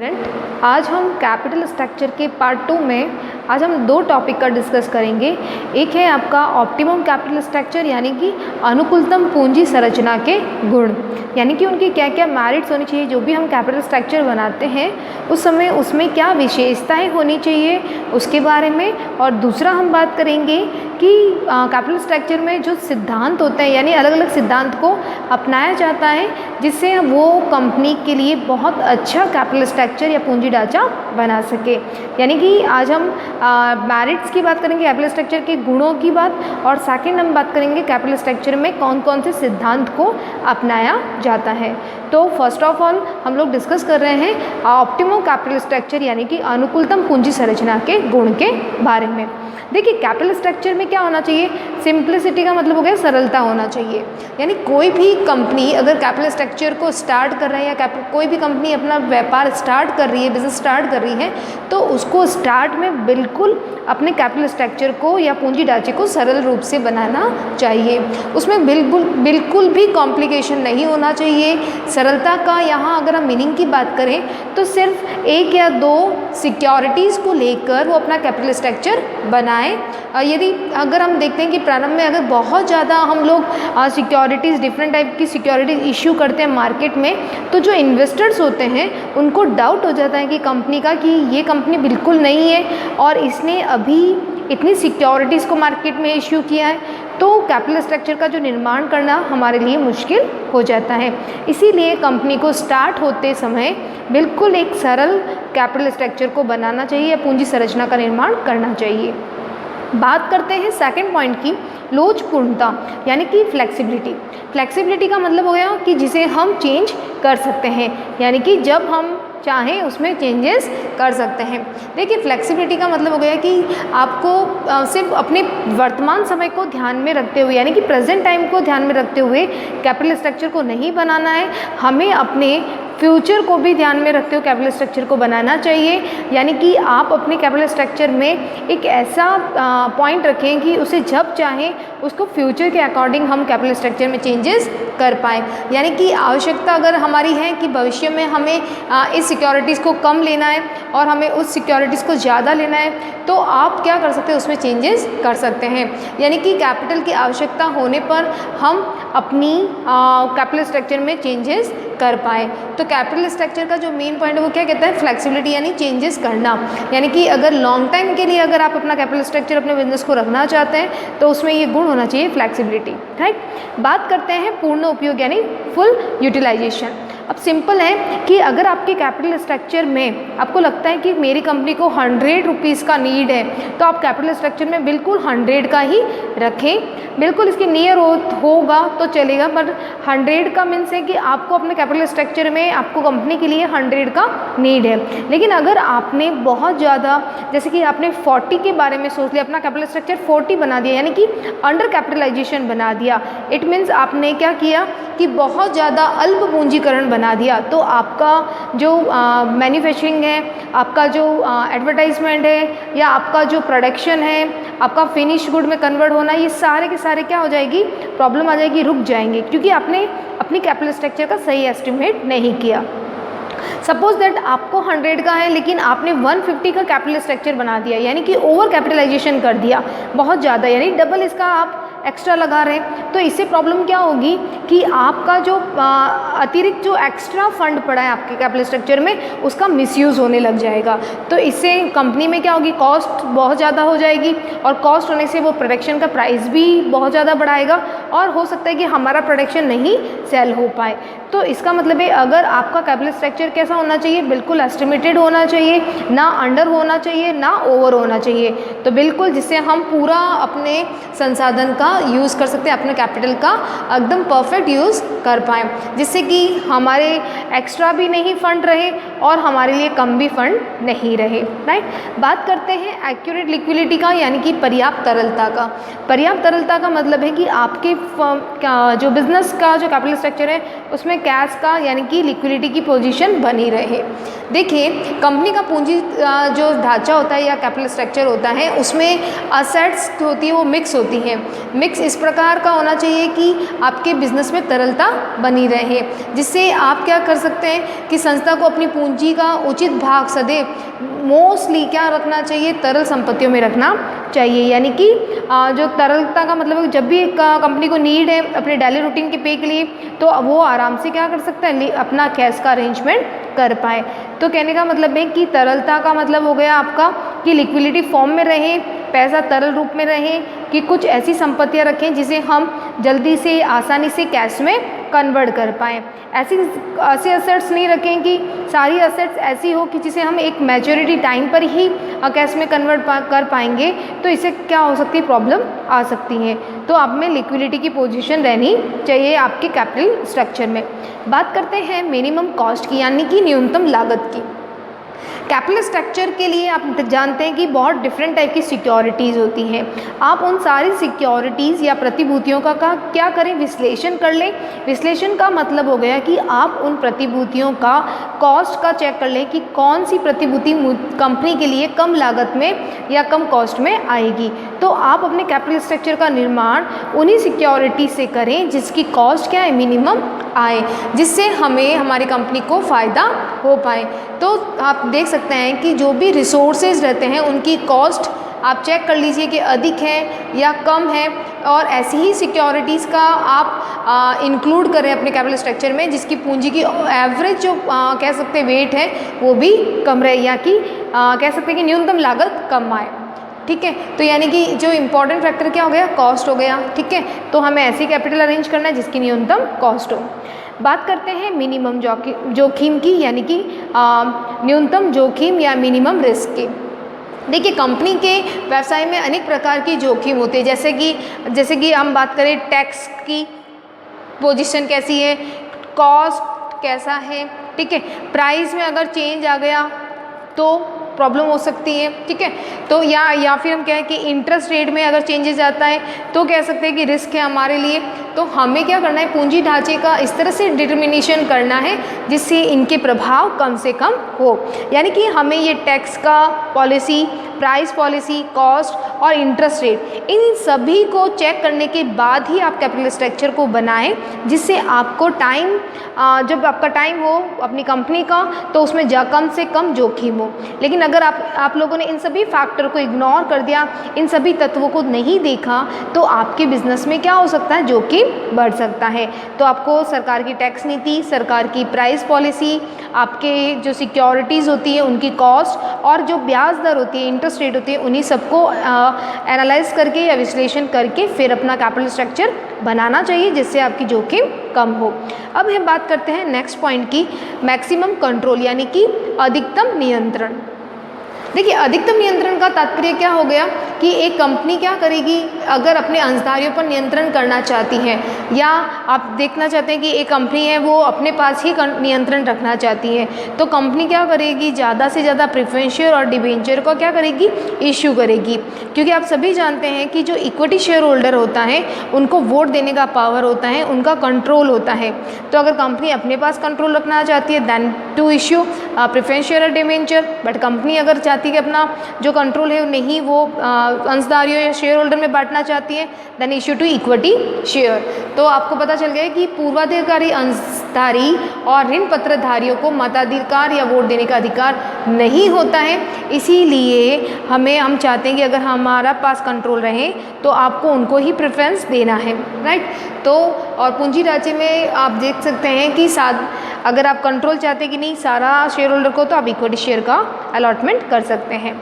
Student, आज हम capital structure के पार्ट 2 में आज हम दो टॉपिक का डिस्कस करेंगे। एक है आपका ऑप्टिमम कैपिटल स्ट्रक्चर यानी कि अनुकूलतम पूंजी संरचना के गुण, यानी कि उनकी क्या क्या मेरिट्स होनी चाहिए। जो भी हम कैपिटल स्ट्रक्चर बनाते हैं उस समय उसमें क्या विशेषताएं होनी चाहिए उसके बारे में। और दूसरा हम बात करेंगे कि कैपिटल स्ट्रक्चर में जो सिद्धांत होते हैं यानी अलग अलग सिद्धांत को अपनाया जाता है जिससे वो कंपनी के लिए बहुत अच्छा कैपिटल स्ट्रक्चर या पूंजी ढांचा बना सके। यानी कि आज हम मेरिट्स की बात करेंगे, कैपिटल स्ट्रक्चर के गुणों की बात, और सेकंड हम बात करेंगे कैपिटल स्ट्रक्चर में कौन कौन से सिद्धांत को अपनाया जाता है। तो फर्स्ट ऑफ ऑल हम लोग डिस्कस कर रहे हैं ऑप्टिमम कैपिटल स्ट्रक्चर यानी कि अनुकूलतम पूंजी संरचना के गुण के बारे में। देखिए, कैपिटल स्ट्रक्चर में क्या होना चाहिए, सिंप्लिसिटी का मतलब हो गया सरलता होना चाहिए। यानी कोई भी कंपनी अगर कैपिटल स्ट्रक्चर को स्टार्ट कर रही है या कोई भी कंपनी अपना व्यापार स्टार्ट कर रही है, बिजनेस स्टार्ट कर रही है, तो उसको स्टार्ट में बिल्कुल अपने कैपिटल स्ट्रक्चर को या पूंजी ढांचे को सरल रूप से बनाना चाहिए। उसमें बिल्कुल भी कॉम्प्लिकेशन नहीं होना चाहिए। सरलता का यहाँ अगर हम मीनिंग की बात करें तो सिर्फ एक या दो सिक्योरिटीज़ को लेकर वो अपना कैपिटल स्ट्रक्चर बनाए। यदि अगर हम देखते हैं कि प्रारंभ में अगर बहुत ज़्यादा हम लोग सिक्योरिटीज़, डिफरेंट टाइप की सिक्योरिटीज़ इश्यू करते हैं मार्केट में, तो जो इन्वेस्टर्स होते हैं उनको डाउट हो जाता है कि कंपनी का कि ये कंपनी बिल्कुल नहीं है और इसने अभी इतनी सिक्योरिटीज़ को मार्केट में इश्यू किया है, तो कैपिटल स्ट्रक्चर का जो निर्माण करना हमारे लिए मुश्किल हो जाता है। इसीलिए कंपनी को स्टार्ट होते समय बिल्कुल एक सरल कैपिटल स्ट्रक्चर को बनाना चाहिए, पूंजी संरचना का निर्माण करना चाहिए। बात करते हैं सेकंड पॉइंट की, लोचपूर्णता यानी कि फ्लेक्सिबिलिटी। फ्लेक्सिबिलिटी का मतलब हो गया कि जिसे हम चेंज कर सकते हैं, यानी कि जब हम चाहें उसमें चेंजेस कर सकते हैं। देखिए, फ्लेक्सिबिलिटी का मतलब हो गया कि आपको सिर्फ अपने वर्तमान समय को ध्यान में रखते हुए यानी कि प्रेजेंट टाइम को ध्यान में रखते हुए कैपिटल स्ट्रक्चर को नहीं बनाना है, हमें अपने फ्यूचर को भी ध्यान में रखते हुए कैपिटल स्ट्रक्चर को बनाना चाहिए। यानी कि आप अपने कैपिटल स्ट्रक्चर में एक ऐसा पॉइंट रखें कि उसे जब चाहें उसको फ्यूचर के अकॉर्डिंग हम कैपिटल स्ट्रक्चर में चेंजेस कर पाएँ। यानी कि आवश्यकता अगर हमारी है कि भविष्य में हमें इस सिक्योरिटीज़ को कम लेना है और हमें उस सिक्योरिटीज़ को ज़्यादा लेना है, तो आप क्या कर सकते हैं, उसमें चेंजेस कर सकते हैं। यानी कि कैपिटल की आवश्यकता होने पर हम अपनी कैपिटल स्ट्रक्चर में चेंजेस कर पाए। तो कैपिटल स्ट्रक्चर का जो मेन पॉइंट है वो क्या कहता है, फ्लेक्सिबिलिटी यानी चेंजेस करना। यानी कि अगर लॉन्ग टाइम के लिए अगर आप अपना कैपिटल स्ट्रक्चर अपने बिजनेस को रखना चाहते हैं तो उसमें ये गुण होना चाहिए, फ्लेक्सिबिलिटी। राइट। बात करते हैं पूर्ण उपयोग यानी फुल यूटिलाइजेशन। अब सिंपल है कि अगर आपके कैपिटल स्ट्रक्चर में आपको लगता है कि मेरी कंपनी को 100 रुपीज़ का नीड है, तो आप कैपिटल स्ट्रक्चर में बिल्कुल 100 का ही रखें। बिल्कुल इसके नियर होगा तो चलेगा, पर 100 का मीन्स है कि आपको अपने कैपिटल स्ट्रक्चर में आपको कंपनी के लिए 100 का नीड है। लेकिन अगर आपने बहुत ज़्यादा, जैसे कि आपने 40 के बारे में सोच लिया, अपना कैपिटल स्ट्रक्चर 40 बना दिया यानी कि अंडर कैपिटलाइजेशन बना दिया, इट मीन्स आपने क्या किया कि बहुत ज़्यादा अल्प पूंजीकरण बना दिया, तो आपका जो मैन्युफैक्चरिंग है, आपका जो एडवर्टाइजमेंट है या आपका जो प्रोडक्शन है, आपका फिनिश गुड में कन्वर्ट होना, ये सारे के सारे क्या हो जाएगी, प्रॉब्लम आ जाएगी, रुक जाएंगे, क्योंकि आपने अपनी कैपिटल स्ट्रक्चर का सही एस्टिमेट नहीं किया। सपोज दैट आपको 100 का है लेकिन आपने 150 का कैपिटल स्ट्रक्चर बना दिया, यानी कि ओवर कैपिटलाइजेशन कर दिया बहुत ज़्यादा, यानी डबल इसका आप एक्स्ट्रा लगा रहे हैं। तो इससे प्रॉब्लम क्या होगी कि आपका जो अतिरिक्त जो एक्स्ट्रा फंड पड़ा है आपके कैपिटल स्ट्रक्चर में उसका मिसयूज़ होने लग जाएगा। तो इससे कंपनी में क्या होगी, कॉस्ट बहुत ज़्यादा हो जाएगी, और कॉस्ट होने से वो प्रोडक्शन का प्राइस भी बहुत ज़्यादा बढ़ाएगा और हो सकता है कि हमारा प्रोडक्शन नहीं सेल हो पाए। तो इसका मतलब है अगर आपका कैपिटल स्ट्रक्चर कैसा होना चाहिए, बिल्कुल एस्टिमेटेड होना चाहिए, ना अंडर होना चाहिए ना ओवर होना चाहिए। तो बिल्कुल जिससे हम पूरा अपने संसाधन का यूज़ कर सकते हैं, अपने कैपिटल का एकदम परफेक्ट यूज़ कर पाएँ, जिससे कि हमारे एक्स्ट्रा भी नहीं फंड रहे और हमारे लिए कम भी फंड नहीं रहे। राइट। बात करते हैं एक्यूरेट लिक्विडिटी का यानी कि पर्याप्त तरलता का। पर्याप्त तरलता का मतलब है कि आपके जो बिज़नेस का जो कैपिटल स्ट्रक्चर है उसमें कैश का यानी कि लिक्विडिटी की पोजीशन बनी रहे। देखिए, कंपनी का पूंजी जो ढांचा होता है या कैपिटल स्ट्रक्चर होता है, उसमें असेट्स होती है वो मिक्स होती है। मिक्स इस प्रकार का होना चाहिए कि आपके बिजनेस में तरलता बनी रहे, जिससे आप क्या कर सकते हैं कि संस्था को अपनी पूंजी का उचित भाग सदैव मोस्टली क्या रखना चाहिए, तरल संपत्तियों में रखना चाहिए। यानी कि जो तरलता का मतलब है, जब भी एक कंपनी को नीड है अपने डेली रूटीन के पे के लिए, तो वो आराम से क्या कर सकता है, अपना कैश का अरेंजमेंट कर पाए। तो कहने का मतलब है कि तरलता का मतलब हो गया आपका कि लिक्विडिटी फॉर्म में रहे, पैसा तरल रूप में रहे, कि कुछ ऐसी संपत्तियां रखें जिसे हम जल्दी से आसानी से कैश में कन्वर्ट कर पाएँ। ऐसे एसेट्स नहीं रखें कि सारी एसेट्स ऐसी हो कि जिसे हम एक मैच्योरिटी टाइम पर ही कैश में कन्वर्ट कर पाएंगे, तो इससे क्या हो सकती है, प्रॉब्लम आ सकती है। तो आप में लिक्विडिटी की पोजीशन रहनी चाहिए आपके कैपिटल स्ट्रक्चर में। बात करते हैं मिनिमम कॉस्ट की, यानी कि न्यूनतम लागत की। कैपिटल स्ट्रक्चर के लिए आप जानते हैं कि बहुत डिफरेंट टाइप की सिक्योरिटीज़ होती हैं। आप उन सारी सिक्योरिटीज़ या प्रतिभूतियों का क्या करें, विश्लेषण कर लें। विश्लेषण का मतलब हो गया कि आप उन प्रतिभूतियों का कॉस्ट का चेक कर लें कि कौन सी प्रतिभूति कंपनी के लिए कम लागत में या कम कॉस्ट में आएगी। तो आप अपने कैपिटल स्ट्रक्चर का निर्माण उन्हीं सिक्योरिटी से करें जिसकी कॉस्ट क्या है, मिनिमम आए, जिससे हमें हमारी कंपनी को फ़ायदा हो पाए। तो आप देख सकते हैं कि जो भी रिसोर्सेज रहते हैं उनकी कॉस्ट आप चेक कर लीजिए कि अधिक है या कम है, और ऐसी ही सिक्योरिटीज़ का आप इंक्लूड करें अपने कैपिटल स्ट्रक्चर में जिसकी पूंजी की एवरेज जो कह सकते हैं वेट है वो भी कम रहे, या कि कह सकते हैं कि न्यूनतम लागत कम आए। ठीक है, तो यानी कि जो इम्पोर्टेंट फैक्टर क्या हो गया, कॉस्ट हो गया। ठीक है, तो हमें ऐसी कैपिटल अरेंज करना है जिसकी न्यूनतम कॉस्ट हो। बात करते हैं मिनिमम जोखिम की, यानी कि न्यूनतम जोखिम या मिनिमम रिस्क की। देखिए, कंपनी के व्यवसाय में अनेक प्रकार की जोखिम होते हैं, जैसे कि हम बात करें टैक्स की पोजीशन कैसी है, कॉस्ट कैसा है। ठीक है, प्राइस में अगर चेंज आ गया तो प्रॉब्लम हो सकती है। ठीक है, तो या फिर हम कहें कि इंटरेस्ट रेट में अगर चेंजेस आता है तो कह सकते हैं कि रिस्क है हमारे लिए। तो हमें क्या करना है, पूंजी ढांचे का इस तरह से डिटर्मिनेशन करना है जिससे इनके प्रभाव कम से कम हो। यानी कि हमें ये टैक्स का पॉलिसी, प्राइस पॉलिसी, कॉस्ट और इंटरेस्ट रेट, इन सभी को चेक करने के बाद ही आप कैपिटल स्ट्रक्चर को बनाएं, जिससे आपको टाइम, जब आपका टाइम हो अपनी कंपनी का, तो उसमें कम से कम जोखिम हो। लेकिन अगर आप लोगों ने इन सभी फैक्टर को इग्नोर कर दिया, इन सभी तत्वों को नहीं देखा, तो आपके बिजनेस में क्या हो सकता है, जोखिम बढ़ सकता है। तो आपको सरकार की टैक्स नीति, सरकार की प्राइस पॉलिसी, आपके जो सिक्योरिटीज़ होती है उनकी कॉस्ट और जो ब्याज दर होती है, इंटरेस्ट रेट होती है, उन्हीं सबको एनालाइज करके या विश्लेषण करके फिर अपना कैपिटल स्ट्रक्चर बनाना चाहिए, जिससे आपकी जोखिम कम हो। अब हम बात करते हैं नेक्स्ट पॉइंट की, मैक्सिमम कंट्रोल, यानी कि अधिकतम नियंत्रण। देखिए, अधिकतम नियंत्रण का तात्पर्य क्या हो गया कि एक कंपनी क्या करेगी, अगर अपने अंशधारियों पर नियंत्रण करना चाहती है, या आप देखना चाहते हैं कि एक कंपनी है वो अपने पास ही नियंत्रण रखना चाहती है, तो कंपनी क्या करेगी, ज़्यादा से ज़्यादा प्रेफरेंस शेयर और डिबेंचर को क्या करेगी, इश्यू करेगी। क्योंकि आप सभी जानते हैं कि जो इक्विटी शेयर होल्डर होता है उनको वोट देने का पावर होता है, उनका कंट्रोल होता है। तो अगर कंपनी अपने पास कंट्रोल रखना चाहती है then to issue preference share और डिबेंचर, बट कंपनी अगर चाहती है कि अपना जो कंट्रोल है नहीं वो अंशधारियों या शेयर होल्डर में बांटना चाहती है, then issue to equity share. तो आपको पता चल गया कि पूर्वाधिकारी अंशधारी और ऋण पत्रधारियों को मताधिकार या वोट देने का अधिकार नहीं होता है। इसीलिए हम चाहते हैं कि अगर हमारा पास कंट्रोल रहे तो आपको उनको ही प्रेफरेंस देना है, राइट। तो और पूंजी ढांचे में आप देख सकते हैं कि अगर आप कंट्रोल चाहते हैं कि नहीं सारा शेयर होल्डर को, तो आप इक्विटी शेयर का अलॉटमेंट कर सकते हैं।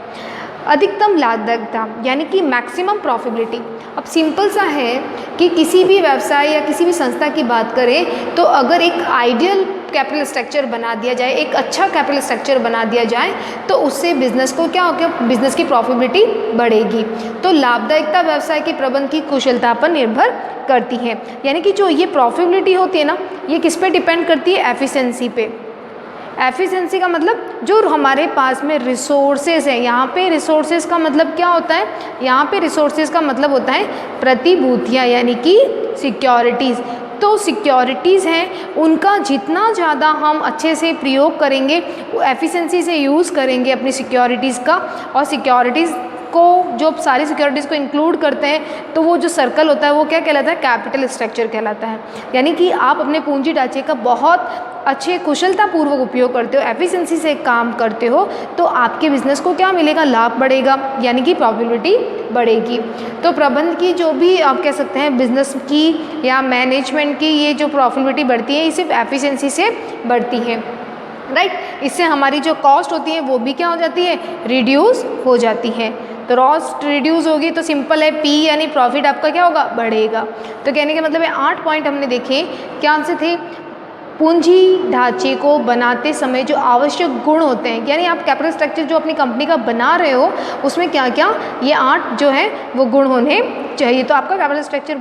अधिकतम लाभदायकता, यानी कि मैक्सिमम प्रॉफिटेबिलिटी। अब सिंपल सा है कि किसी भी व्यवसाय या किसी भी संस्था की बात करें तो अगर एक आइडियल कैपिटल स्ट्रक्चर बना दिया जाए, एक अच्छा कैपिटल स्ट्रक्चर बना दिया जाए, तो उससे बिजनेस को क्या होगा, बिजनेस की प्रॉफिटेबिलिटी बढ़ेगी। तो लाभदायकता व्यवसाय के प्रबंधन की कुशलता पर निर्भर करती है। यानी कि जो ये प्रॉफिटेबिलिटी होती है ना, ये किस पे डिपेंड करती है, एफिशिएंसी पे। एफिशिएंसी का मतलब जो हमारे पास में रिसोर्सेज है, यहाँ पे रिसोर्सेज का मतलब क्या होता है, यहाँ पे रिसोर्सेज का मतलब होता है प्रतिभूतियाँ, यानी कि सिक्योरिटीज़। तो सिक्योरिटीज़ हैं उनका जितना ज़्यादा हम अच्छे से प्रयोग करेंगे, एफिशिएंसी से यूज़ करेंगे अपनी सिक्योरिटीज़ का, और सिक्योरिटीज़ को जो सारी सिक्योरिटीज़ को इंक्लूड करते हैं, तो वो जो सर्कल होता है वो क्या कहलाता है, कैपिटल स्ट्रक्चर कहलाता है। यानी कि आप अपने पूंजी ढांचे का बहुत अच्छे कुशलतापूर्वक उपयोग करते हो, एफिशिएंसी से काम करते हो, तो आपके बिजनेस को क्या मिलेगा, लाभ बढ़ेगा, यानी कि प्रॉफिटेबिलिटी बढ़ेगी। तो प्रबंध की जो भी आप कह सकते हैं बिजनेस की या मैनेजमेंट की ये जो प्रॉफिटेबिलिटी बढ़ती है, ये सिर्फ एफिशिएंसी से बढ़ती है, राइट। इससे हमारी जो कॉस्ट होती है वो भी क्या हो जाती है, रिड्यूस हो जाती है। तो कॉस्ट रिड्यूस होगी तो सिंपल है, पी यानी प्रॉफिट आपका क्या होगा, बढ़ेगा। तो कहने का मतलब है 8 पॉइंट हमने देखे, क्या से थे, पूंजी ढांचे को बनाते समय जो आवश्यक गुण होते हैं, यानी आप कैपिटल स्ट्रक्चर जो अपनी कंपनी का बना रहे हो उसमें क्या क्या ये 8 जो है वो गुण होने चाहिए। तो आपका कैपिटल स्ट्रक्चर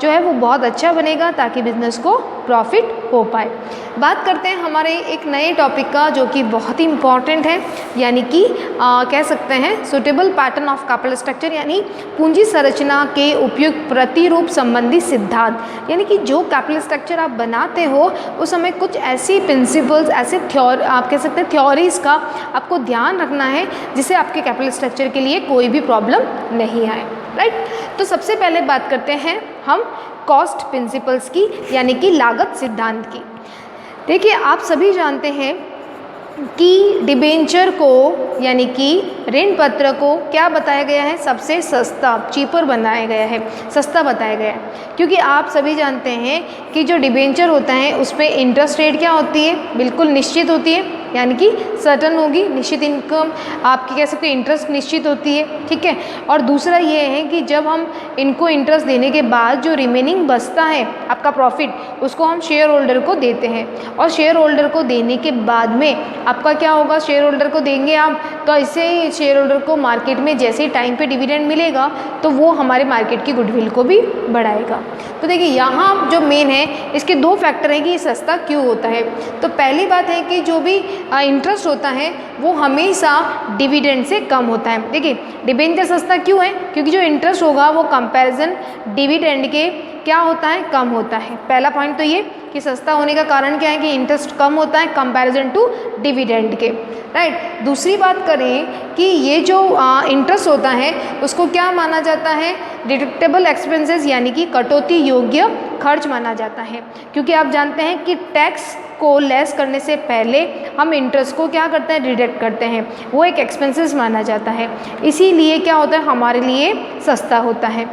जो है वो बहुत अच्छा बनेगा ताकि बिजनेस को प्रॉफिट हो पाए। बात करते हैं हमारे एक नए टॉपिक का जो कि बहुत ही इम्पॉर्टेंट है, यानी कि कह सकते हैं suitable pattern of capital structure, यानी पूंजी संरचना के उपयुक्त प्रतिरूप संबंधी सिद्धांत। यानी कि जो कैपिटल स्ट्रक्चर आप बनाते हो उस समय कुछ ऐसी प्रिंसिपल्स, ऐसे आप कह सकते हैं थ्योरीज का आपको ध्यान रखना है जिससे आपके कैपिटल स्ट्रक्चर के लिए कोई भी प्रॉब्लम नहीं आए, राइट। तो सबसे पहले बात करते हैं हम कॉस्ट प्रिंसिपल्स की, यानी कि लागत सिद्धांत की। देखिए आप सभी जानते हैं कि डिबेंचर को यानी कि ऋण पत्र को क्या बताया गया है, सबसे सस्ता, चीपर बनाया गया है, सस्ता बताया गया है। क्योंकि आप सभी जानते हैं कि जो डिबेंचर होता है उस पर इंटरेस्ट रेट क्या होती है, बिल्कुल निश्चित होती है, यानी कि सर्टन होगी, निश्चित इनकम आपकी कह सकते हैं, इंटरेस्ट निश्चित होती है, ठीक है। और दूसरा ये है कि जब हम इनको इंटरेस्ट देने के बाद जो रिमेनिंग बचता है आपका प्रॉफिट, उसको हम शेयर होल्डर को देते हैं, और शेयर होल्डर को देने के बाद में आपका क्या होगा, शेयर होल्डर को देंगे आप, तो इससे शेयर होल्डर को मार्केट में जैसे ही टाइम पे डिविडेंड मिलेगा तो वो हमारे मार्केट की गुडविल को भी बढ़ाएगा। तो देखिए यहाँ जो मेन है इसके 2 फैक्टर हैं कि ये सस्ता क्यों होता है। तो पहली बात है कि जो भी इंटरेस्ट होता है वो हमेशा डिविडेंड से कम होता है। देखिए डिबेंचर सस्ता क्यों है, क्योंकि जो इंटरेस्ट होगा वो कंपैरिजन डिविडेंड के क्या होता है, कम होता है। पहला पॉइंट तो ये कि सस्ता होने का कारण क्या है कि इंटरेस्ट कम होता है कंपैरिजन टू डिविडेंड के, राइट। दूसरी बात करें कि ये जो इंटरेस्ट होता है उसको क्या माना जाता है, डिडक्टेबल एक्सपेंसेस, यानी कि कटौती योग्य खर्च माना जाता है। क्योंकि आप जानते हैं कि टैक्स को लेस करने से पहले हम इंटरेस्ट को क्या करते हैं, डिडक्ट करते हैं, वो एक एक्सपेंसेस माना जाता है, इसीलिए क्या होता है हमारे लिए सस्ता होता है।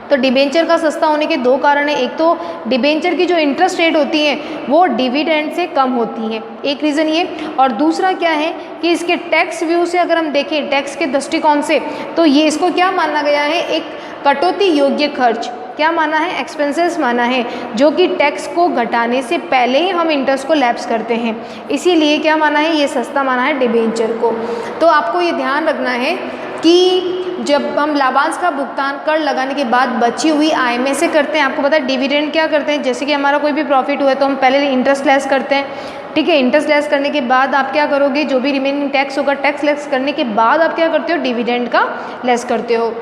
तो डिबेंचर का सस्ता होने के 2 कारण हैं, एक तो डिबेंचर की जो इंटरेस्ट रेट होती है वो डिविडेंड से कम होती है, एक रीज़न ये, और दूसरा क्या है कि इसके टैक्स व्यू से अगर हम देखें, टैक्स के दृष्टिकोण से, तो ये इसको क्या माना गया है, एक कटौती योग्य खर्च, क्या माना है, एक्सपेंसेस माना है, जो कि टैक्स को घटाने से पहले ही हम इंटरेस्ट को लैप्स करते हैं, इसीलिए क्या माना है, ये सस्ता माना है डिबेंचर को। तो आपको ये ध्यान रखना है कि जब हम लाभांश का भुगतान कर लगाने के बाद बची हुई आय में से करते हैं, आपको पता है डिविडेंड क्या करते हैं, जैसे कि हमारा कोई भी प्रॉफिट हुआ है तो हम पहले इंटरेस्ट लेस करते हैं, ठीक है। इंटरेस्ट लेस करने के बाद आप क्या करोगे, जो भी रिमेनिंग टैक्स होगा, टैक्स लेस करने के बाद आप क्या करते हो, डिविडेंड का लेस करते हो।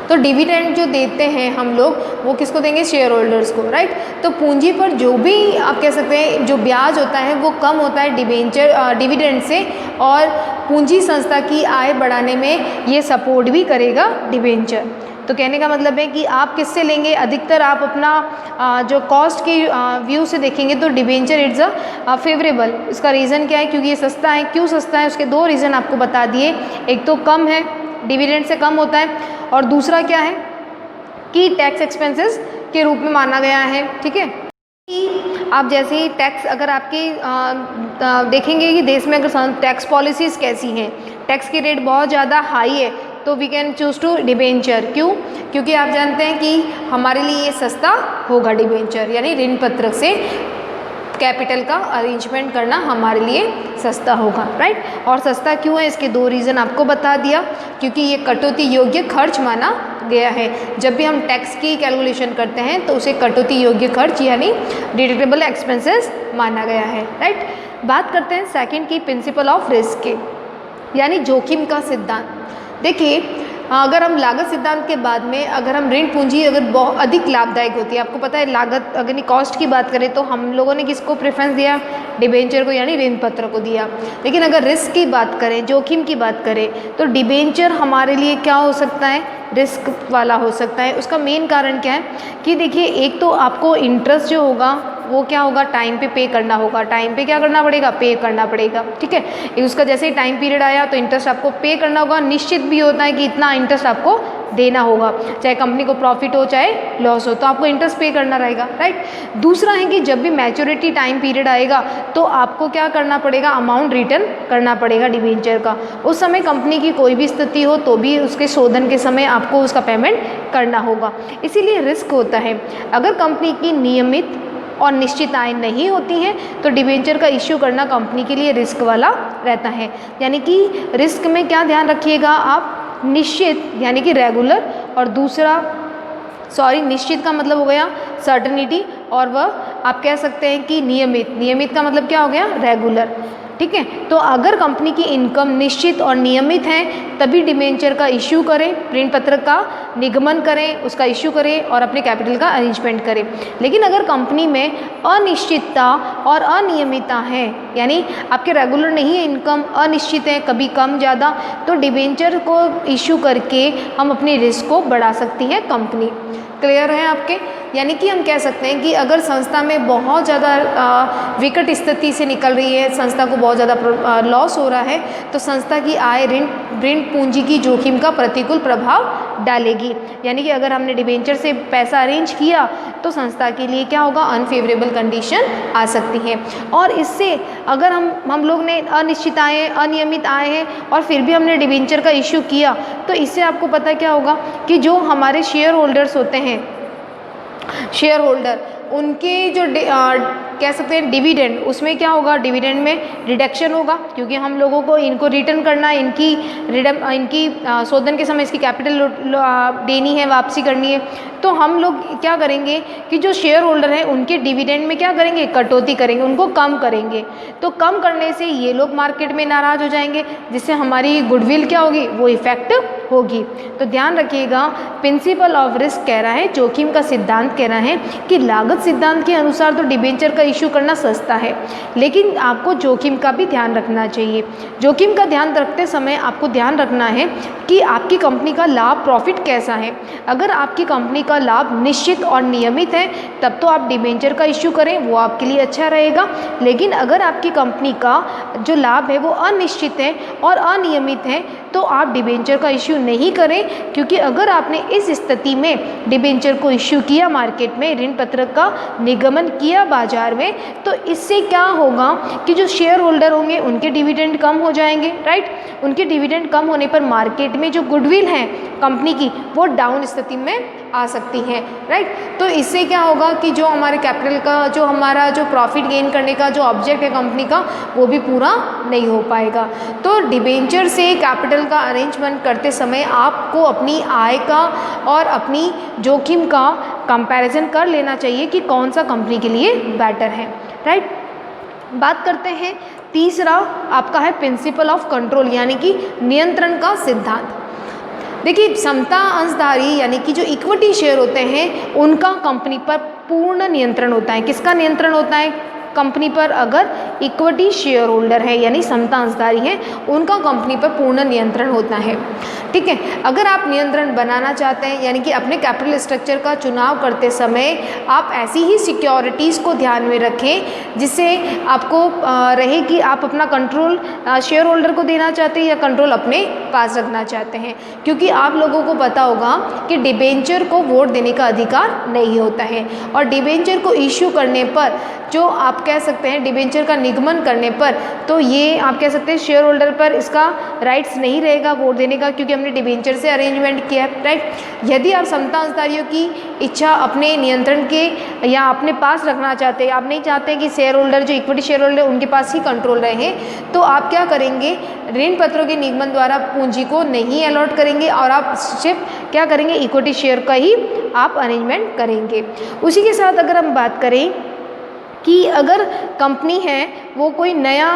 तो डिविडेंड जो देते हैं हम लोग वो किसको देंगे, शेयर होल्डर्स को, राइट। तो पूंजी पर जो भी आप कह सकते हैं जो ब्याज होता है वो कम होता है डिविडेंड से, और पूंजी संस्था की आय बढ़ाने में ये सपोर्ट भी करेगा डिबेंचर। तो कहने का मतलब है कि आप किससे लेंगे, अधिकतर आप अपना जो कॉस्ट की व्यू से देखेंगे तो डिबेंचर इट्स अ फेवरेबल। इसका रीज़न क्या है, क्योंकि ये सस्ता है। क्यों सस्ता है, उसके 2 रीज़न आपको बता दिए, एक तो कम है, डिविडेंड से कम होता है, और दूसरा क्या है कि टैक्स एक्सपेंसेस के रूप में माना गया है, ठीक है। आप जैसे ही टैक्स अगर आपकी देखेंगे कि देश में अगर टैक्स पॉलिसीज़ कैसी हैं, टैक्स की रेट बहुत ज़्यादा हाई है, तो we can choose to debenture. क्यों, क्योंकि आप जानते हैं कि हमारे लिए ये सस्ता होगा डिबेंचर, यानी ऋण पत्र से कैपिटल का अरेंजमेंट करना हमारे लिए सस्ता होगा, राइट। और सस्ता क्यों है, इसके 2 रीज़न आपको बता दिया, क्योंकि ये कटौती योग्य खर्च माना गया है। जब भी हम टैक्स की कैलकुलेशन करते हैं तो उसे कटौती योग्य खर्च यानी डिडक्टेबल एक्सपेंसेस माना गया है, राइट। बात करते हैं सेकंड की, प्रिंसिपल ऑफ रिस्क के, यानी जोखिम का सिद्धांत। देखिए अगर हम लागत सिद्धांत के बाद में अगर हम ऋण पूंजी अगर बहुत अधिक लाभदायक होती है, आपको पता है लागत अगर कॉस्ट की बात करें तो हम लोगों ने किसको प्रेफरेंस दिया, डिबेंचर को यानी ऋण पत्र को दिया। लेकिन अगर रिस्क की बात करें, जोखिम की बात करें, तो डिबेंचर हमारे लिए क्या हो सकता है, रिस्क वाला हो सकता है। उसका मेन कारण क्या है कि देखिए, एक तो आपको इंटरेस्ट जो होगा वो क्या होगा, टाइम पे करना होगा, टाइम पे क्या करना पड़ेगा, पे करना पड़ेगा, ठीक है। उसका जैसे ही टाइम पीरियड आया तो इंटरेस्ट आपको पे करना होगा, निश्चित भी होता है कि इतना इंटरेस्ट आपको देना होगा, चाहे कंपनी को प्रॉफिट हो चाहे लॉस हो, तो आपको इंटरेस्ट पे करना रहेगा, राइट। दूसरा है कि जब भी मैच्योरिटी टाइम पीरियड आएगा तो आपको क्या करना पड़ेगा, अमाउंट रिटर्न करना पड़ेगा डिबेंचर का। उस समय कंपनी की कोई भी स्थिति हो तो भी उसके शोधन के समय आपको उसका पेमेंट करना होगा, इसीलिए रिस्क होता है। अगर कंपनी की नियमित और निश्चित आय नहीं होती है तो डिबेंचर का इश्यू करना कंपनी के लिए रिस्क वाला रहता है। यानी कि रिस्क में क्या ध्यान रखिएगा आप, निश्चित यानी कि रेगुलर, और दूसरा निश्चित का मतलब हो गया सर्टेनिटी, और वह आप कह सकते हैं कि नियमित, नियमित का मतलब क्या हो गया, रेगुलर, ठीक है। तो अगर कंपनी की इनकम निश्चित और नियमित है तभी डिबेंचर का इश्यू करें, ऋण पत्र का निगमन करें, उसका इश्यू करें और अपने कैपिटल का अरेंजमेंट करें। लेकिन अगर कंपनी में अनिश्चितता और अनियमितता है, यानी आपके रेगुलर नहीं है इनकम, अनिश्चित है, कभी कम ज़्यादा, तो डिबेंचर को इश्यू करके हम अपने रिस्क को बढ़ा सकती है कंपनी। क्लियर है आपके? यानी कि हम कह सकते हैं कि अगर संस्था में बहुत ज़्यादा विकट स्थिति से निकल रही है, संस्था को बहुत ज़्यादा लॉस हो रहा है, तो संस्था की आय ऋण पूंजी की जोखिम का प्रतिकूल प्रभाव डालेगी। यानी कि अगर हमने डिबेंचर से पैसा अरेंज किया तो संस्था के लिए क्या होगा, अनफेवरेबल कंडीशन आ सकती है। और इससे अगर हम लोग ने अनिश्चित आय, अनियमित आय है और फिर भी हमने डिबेंचर का इश्यू किया, तो इससे आपको पता क्या होगा कि जो हमारे शेयर होल्डर्स होते हैं, शेयर होल्डर, उनके जो कह सकते हैं डिविडेंड, उसमें क्या होगा, डिविडेंड में रिडक्शन होगा, क्योंकि हम लोगों को इनको रिटर्न करना है, इनकी शोधन के समय इसकी कैपिटल देनी है, वापसी करनी है। तो हम लोग क्या करेंगे कि जो शेयर होल्डर हैं उनके डिविडेंड में क्या करेंगे, कटौती करेंगे, उनको कम करेंगे। तो कम करने से ये लोग मार्केट में नाराज़ हो जाएंगे, जिससे हमारी गुडविल क्या होगी, वो इफेक्ट होगी। तो ध्यान रखिएगा, प्रिंसिपल ऑफ रिस्क कह रहा है, जोखिम का सिद्धांत कह रहा है कि लागत सिद्धांत के अनुसार तो डिबेंचर का इश्यू करना सस्ता है, लेकिन आपको जोखिम का भी ध्यान रखना चाहिए। जोखिम का ध्यान रखते समय आपको ध्यान रखना है कि आपकी कंपनी का लाभ, प्रॉफिट कैसा है। अगर आपकी कंपनी का लाभ निश्चित और नियमित है तब तो आप डिबेंचर का इश्यू करें, वो आपके लिए अच्छा रहेगा। लेकिन अगर आपकी कंपनी का जो लाभ है वो अनिश्चित है और अनियमित है तो आप डिबेंचर का इश्यू नहीं करें, क्योंकि अगर आपने इस स्थिति में डिबेंचर को इश्यू किया, मार्केट में ऋण पत्र का निगमन किया बाजार में, तो इससे क्या होगा कि जो शेयर होल्डर होंगे उनके डिविडेंड कम हो जाएंगे, राइट। उनके डिविडेंड कम होने पर मार्केट में जो गुडविल है कंपनी की वो डाउन स्थिति में आ सकती है, राइट। तो इससे क्या होगा कि जो हमारे कैपिटल का, जो हमारा जो प्रॉफिट गेन करने का जो ऑब्जेक्ट है कंपनी का, वो भी पूरा नहीं हो पाएगा। तो डिबेंचर से कैपिटल का अरेंजमेंट करते समय आपको अपनी आय का और अपनी जोखिम का कंपैरिजन कर लेना चाहिए कि कौन सा कंपनी के लिए बेटर है, राइट। बात करते हैं तीसरा आपका है प्रिंसिपल ऑफ कंट्रोल, यानी कि नियंत्रण का सिद्धांत। देखिए, समता अंशधारी यानी कि जो इक्विटी शेयर होते हैं उनका कंपनी पर पूर्ण नियंत्रण होता है। किसका नियंत्रण होता है कंपनी पर? अगर इक्विटी शेयर होल्डर है यानी समता अंशधारी है, उनका कंपनी पर पूर्ण नियंत्रण होता है, ठीक है। अगर आप नियंत्रण बनाना चाहते हैं, यानी कि अपने कैपिटल स्ट्रक्चर का चुनाव करते समय आप ऐसी ही सिक्योरिटीज़ को ध्यान में रखें जिससे आपको रहे कि आप अपना कंट्रोल शेयर होल्डर को देना चाहते हैं या कंट्रोल अपने पास रखना चाहते हैं। क्योंकि आप लोगों को पता होगा कि डिबेंचर को वोट देने का अधिकार नहीं होता है, और डिबेंचर को इश्यू करने पर, जो आप कह सकते हैं डिबेंचर का निगमन करने पर, तो ये आप कह सकते हैं शेयर होल्डर पर इसका राइट्स नहीं रहेगा वोट देने का, क्योंकि हमने डिबेंचर से अरेंजमेंट किया है, राइट। यदि आप समता अंशधारियों की इच्छा अपने नियंत्रण के या अपने पास रखना चाहते हैं, आप नहीं चाहते कि शेयर होल्डर, जो इक्विटी शेयर होल्डर उनके पास ही कंट्रोल रहे, तो आप क्या करेंगे, ऋण पत्रों के निगमन द्वारा पूंजी को नहीं अलॉट करेंगे और आप सिर्फ क्या करेंगे, इक्विटी शेयर का ही आप अरेंजमेंट करेंगे। उसी के साथ अगर हम बात करें कि अगर कंपनी है वो कोई नया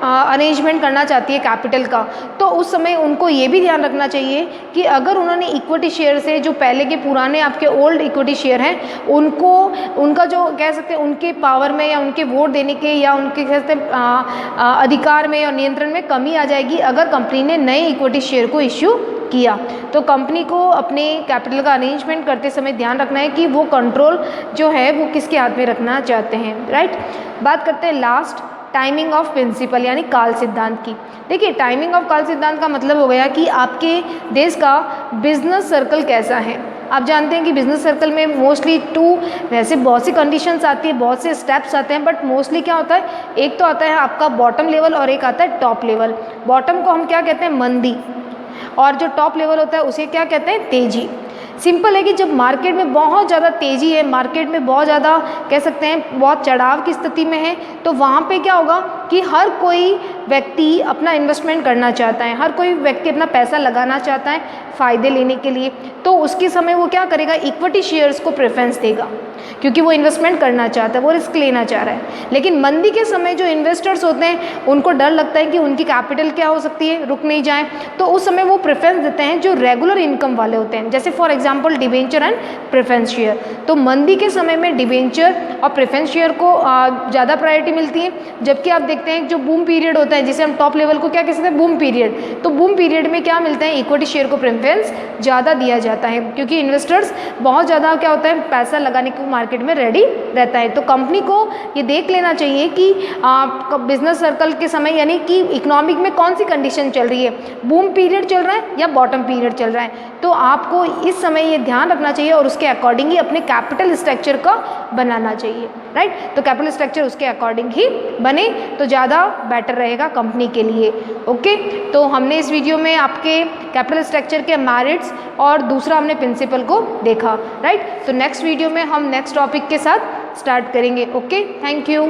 अरेंजमेंट करना चाहती है कैपिटल का, तो उस समय उनको ये भी ध्यान रखना चाहिए कि अगर उन्होंने इक्विटी शेयर से जो पहले के पुराने आपके ओल्ड इक्विटी शेयर हैं उनको उनका जो कह सकते हैं उनके पावर में या उनके वोट देने के या उनके कह सकते हैं अधिकार में और नियंत्रण में कमी आ जाएगी अगर कंपनी ने नए इक्विटी शेयर को इश्यू किया। तो कंपनी को अपने कैपिटल का अरेंजमेंट करते समय ध्यान रखना है कि वो कंट्रोल जो है वो किसके हाथ में रखना चाहते हैं, राइट। बात करते हैं लास्ट टाइमिंग ऑफ प्रिंसिपल यानी काल सिद्धांत की। देखिए टाइमिंग ऑफ काल सिद्धांत का मतलब हो गया कि आपके देश का बिजनेस सर्कल कैसा है। आप जानते हैं कि बिजनेस सर्कल में मोस्टली वैसे बहुत सी कंडीशंस आती है, बहुत से स्टेप्स आते हैं, बट मोस्टली क्या होता है, एक तो आता है आपका बॉटम लेवल और एक आता है टॉप लेवल। बॉटम को हम क्या कहते हैं, मंदी, और जो टॉप लेवल होता है उसे क्या कहते हैं, तेजी। सिंपल है कि जब मार्केट में बहुत ज़्यादा तेज़ी है, मार्केट में बहुत ज़्यादा कह सकते हैं बहुत चढ़ाव की स्थिति में है, तो वहाँ पे क्या होगा कि हर कोई व्यक्ति अपना इन्वेस्टमेंट करना चाहता है, हर कोई व्यक्ति अपना पैसा लगाना चाहता है फ़ायदे लेने के लिए। तो उसके समय वो क्या करेगा, इक्विटी शेयर्स को प्रेफरेंस देगा क्योंकि वो इन्वेस्टमेंट करना चाहता है, वो रिस्क लेना चाह रहा है। लेकिन मंदी के समय जो इन्वेस्टर्स होते हैं उनको डर लगता है कि उनकी कैपिटल क्या हो सकती है, रुक नहीं जाए, तो उस समय वो प्रेफरेंस देते हैं जो रेगुलर इनकम वाले होते हैं, जैसे for example debenture and preference share. तो मंदी के समय में डिबेंचर और प्रेफरेंस शेयर को ज़्यादा प्रायोरिटी मिलती है, जबकि आप देखते हैं जो बूम पीरियड होता है जिसे हम टॉप लेवल को क्या कहते हैं, बूम पीरियड, तो बूम पीरियड में क्या मिलता है, इक्विटी शेयर को प्रेफरेंस ज़्यादा दिया जाता है क्योंकि इन्वेस्टर्स बहुत ज़्यादा क्या होता है पैसा लगाने को मार्केट में रेडी रहता है। तो कंपनी को ये देख लेना चाहिए कि बिजनेस सर्कल के समय यानी कि इकोनॉमिक में कौन सी कंडीशन चल रही है, बूम पीरियड चल रहा है या बॉटम पीरियड चल रहा है। तो आपको इस समय ये ध्यान रखना चाहिए और उसके अकॉर्डिंग ही अपने कैपिटल स्ट्रक्चर का बनाना चाहिए, राइट। तो कैपिटल स्ट्रक्चर उसके अकॉर्डिंग ही बने तो ज़्यादा बेटर रहेगा कंपनी के लिए। ओके, तो हमने इस वीडियो में आपके कैपिटल स्ट्रक्चर के मेरिट्स और दूसरा हमने प्रिंसिपल को देखा, राइट। तो नेक्स्ट वीडियो में हम नेक्स्ट टॉपिक के साथ स्टार्ट करेंगे। Okay, thank you.